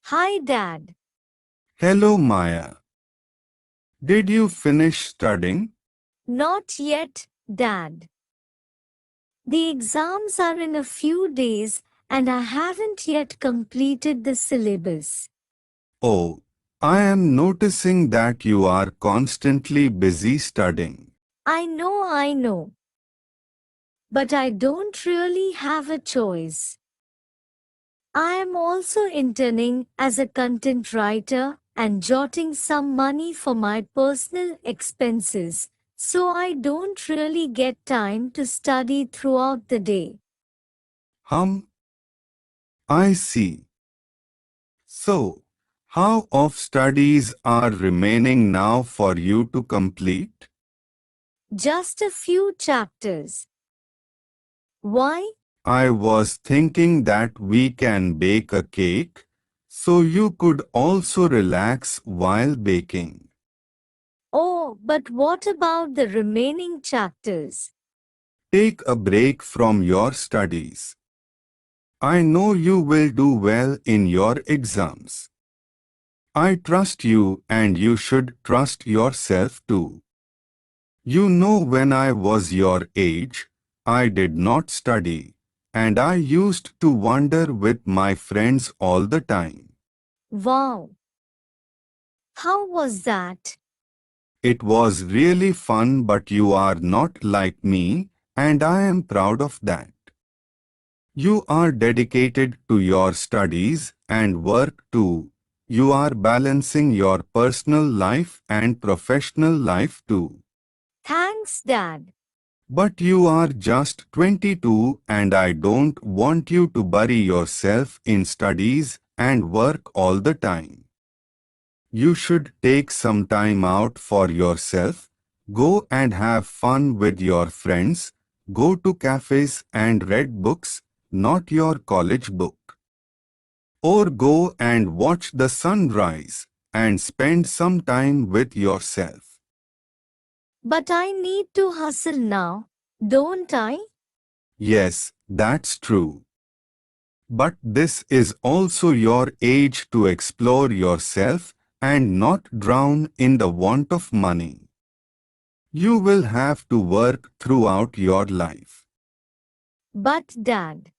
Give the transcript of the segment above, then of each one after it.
Hi, Dad. Hello, Maya. Did you finish studying? Not yet, Dad. The exams are in a few days and I haven't yet completed the syllabus. Oh, I am noticing that you are constantly busy studying. I know. But I don't really have a choice. I am also interning as a content writer and jotting some money for my personal expenses, so I don't really get time to study throughout the day. Hum, I see. So, how of studies are remaining now for you to complete? Just a few chapters. Why? I was thinking that we can bake a cake, so you could also relax while baking. Oh, but what about the remaining chapters? Take a break from your studies. I know you will do well in your exams. I trust you and you should trust yourself too. You know, when I was your age, I did not study, and I used to wander with my friends all the time. Wow. How was that? It was really fun, but you are not like me, and I am proud of that. You are dedicated to your studies and work too. You are balancing your personal life and professional life too. Thanks, Dad. But you are just 22 and I don't want you to bury yourself in studies and work all the time. You should take some time out for yourself. Go and have fun with your friends. Go to cafes and read books, not your college book. Or go and watch the sunrise and spend some time with yourself. But I need to hustle now, don't I? Yes, that's true. But this is also your age to explore yourself and not drown in the want of money. You will have to work throughout your life. But, Dad,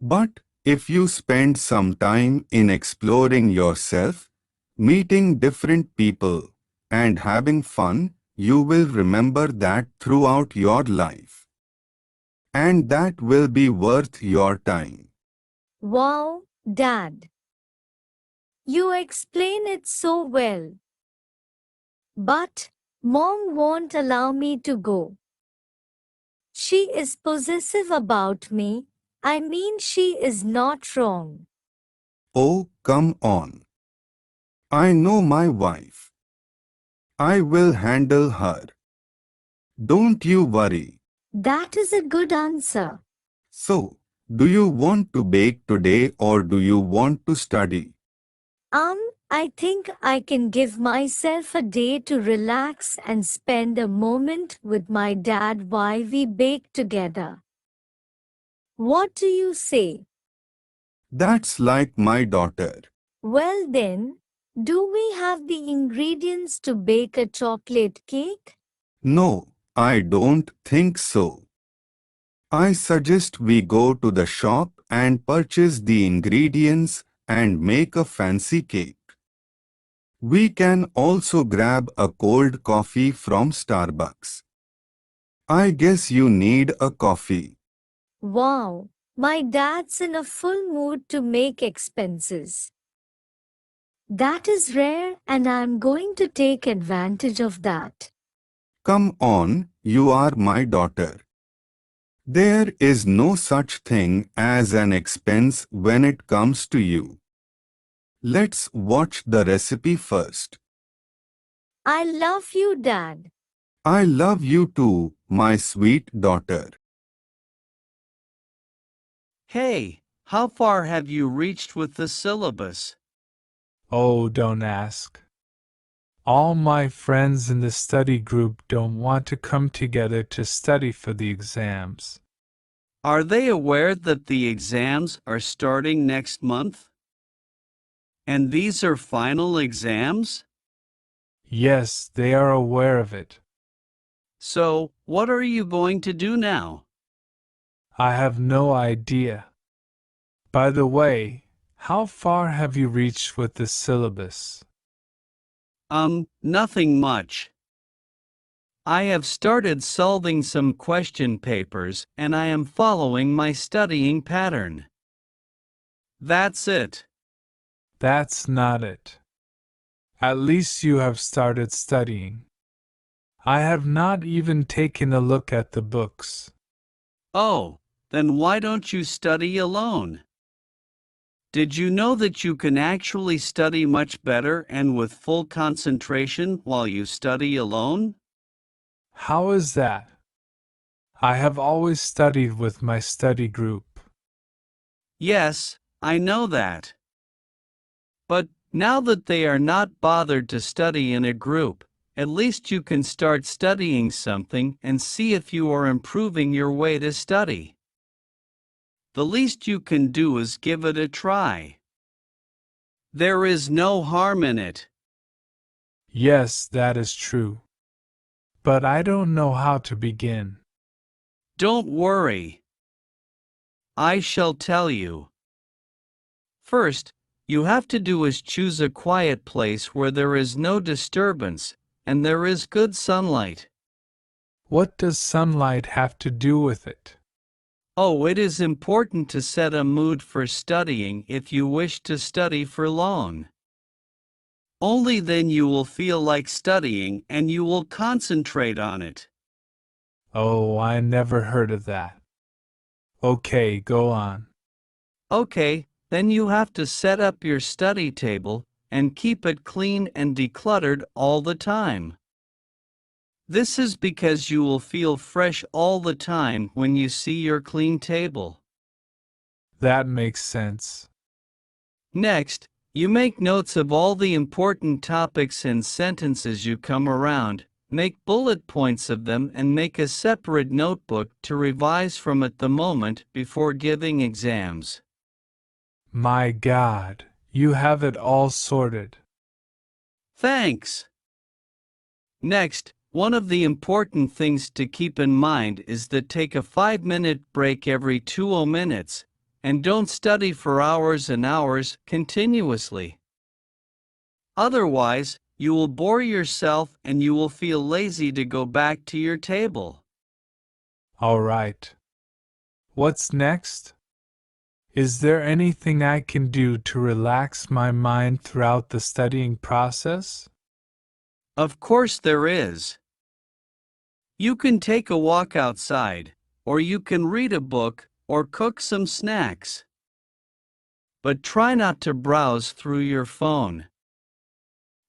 But if you spend some time in exploring yourself, meeting different people, and having fun, you will remember that throughout your life. And that will be worth your time. wow, Dad. You explain it so well. But, Mom won't allow me to go. She is possessive about me. I mean, she is not wrong. Oh, come on. I know my wife. I will handle her. Don't you worry. That is a good answer. So, do you want to bake today or do you want to study? I think I can give myself a day to relax and spend a moment with my dad while we bake together. What do you say? That's like my daughter. Well then, do we have the ingredients to bake a chocolate cake? No, I don't think so. I suggest we go to the shop and purchase the ingredients and make a fancy cake. We can also grab a cold coffee from Starbucks. I guess you need a coffee. Wow, my dad's in a full mood to make expenses. That is rare and I'm going to take advantage of that. Come on, you are my daughter. There is no such thing as an expense when it comes to you. Let's watch the recipe first. I love you, Dad. I love you too, my sweet daughter. Hey, how far have you reached with the syllabus? Oh, don't ask. All my friends in the study group don't want to come together to study for the exams. Are they aware that the exams are starting next month? And these are final exams? Yes, they are aware of it. So, what are you going to do now? I have no idea. By the way, how far have you reached with the syllabus? Nothing much. I have started solving some question papers and I am following my studying pattern. That's it. That's not it. At least you have started studying. I have not even taken a look at the books. Oh, then why don't you study alone? Did you know that you can actually study much better and with full concentration while you study alone? How is that? I have always studied with my study group. Yes, I know that. But now that they are not bothered to study in a group, at least you can start studying something and see if you are improving your way to study. The least you can do is give it a try. There is no harm in it. Yes, that is true. But I don't know how to begin. Don't worry. I shall tell you. First, you have to do is choose a quiet place where there is no disturbance and there is good sunlight. What does sunlight have to do with it? Oh, it is important to set a mood for studying if you wish to study for long. Only then you will feel like studying and you will concentrate on it. Oh, I never heard of that. Okay, go on. Okay, then you have to set up your study table and keep it clean and decluttered all the time. This is because you will feel fresh all the time when you see your clean table. That makes sense. Next, you make notes of all the important topics and sentences you come around, make bullet points of them and make a separate notebook to revise from at the moment before giving exams. My God, you have it all sorted. Thanks! Next, one of the important things to keep in mind is that take a 5-minute break every 20 minutes, and don't study for hours and hours continuously. Otherwise, you will bore yourself and you will feel lazy to go back to your table. All right. What's next? Is there anything I can do to relax my mind throughout the studying process? Of course there is. You can take a walk outside, or you can read a book, or cook some snacks. But try not to browse through your phone.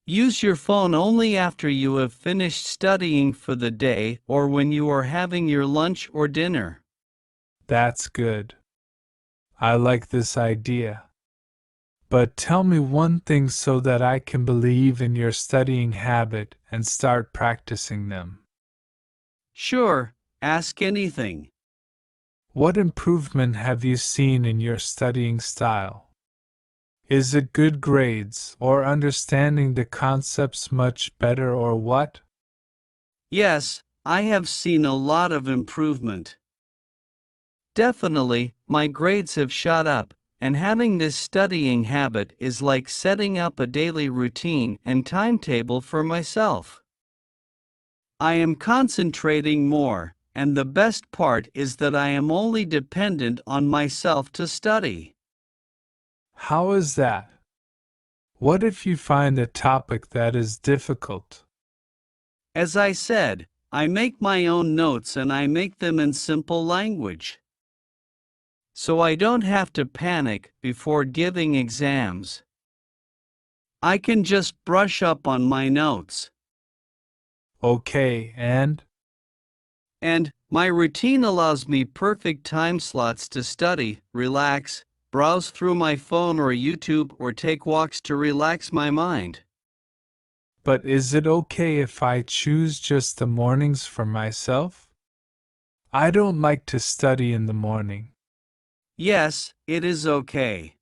Use your phone only after you have finished studying for the day or when you are having your lunch or dinner. That's good. I like this idea. But tell me one thing so that I can believe in your studying habit and start practicing them. Sure, ask anything. What improvement have you seen in your studying style? Is it good grades or understanding the concepts much better or what? Yes, I have seen a lot of improvement. Definitely, my grades have shot up, and having this studying habit is like setting up a daily routine and timetable for myself. I am concentrating more, and the best part is that I am only dependent on myself to study. How is that? What if you find a topic that is difficult? As I said, I make my own notes and I make them in simple language. So I don't have to panic before giving exams. I can just brush up on my notes. Okay, And my routine allows me perfect time slots to study, relax, browse through my phone or YouTube or take walks to relax my mind. but is it okay if I choose just the mornings for myself? I don't like to study in the morning. Yes, it is okay.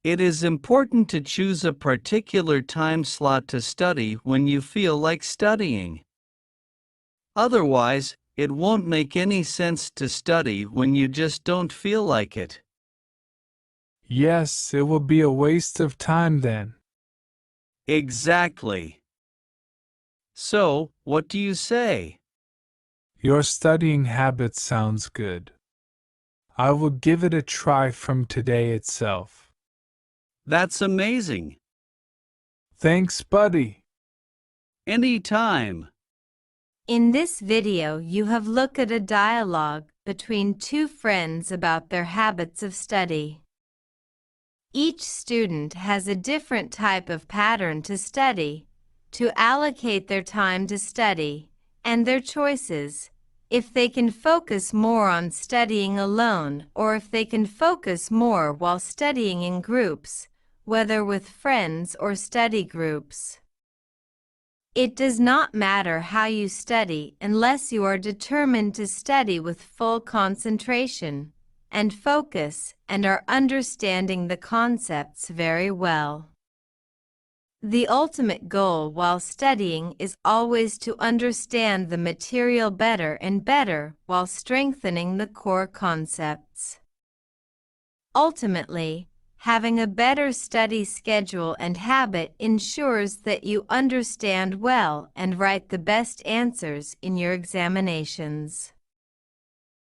It is important to choose a particular time slot to study when you feel like studying. Otherwise, it won't make any sense to study when you just don't feel like it. Yes, it will be a waste of time then. Exactly. So, what do you say? Your studying habit sounds good. I will give it a try from today itself. That's amazing. Thanks, buddy. Anytime. In this video, you have looked at a dialogue between two friends about their habits of study. Each student has a different type of pattern to study, to allocate their time to study, and their choices, if they can focus more on studying alone or if they can focus more while studying in groups, whether with friends or study groups. It does not matter how you study unless you are determined to study with full concentration and focus and are understanding the concepts very well. The ultimate goal while studying is always to understand the material better and better while strengthening the core concepts. Ultimately, having a better study schedule and habit ensures that you understand well and write the best answers in your examinations.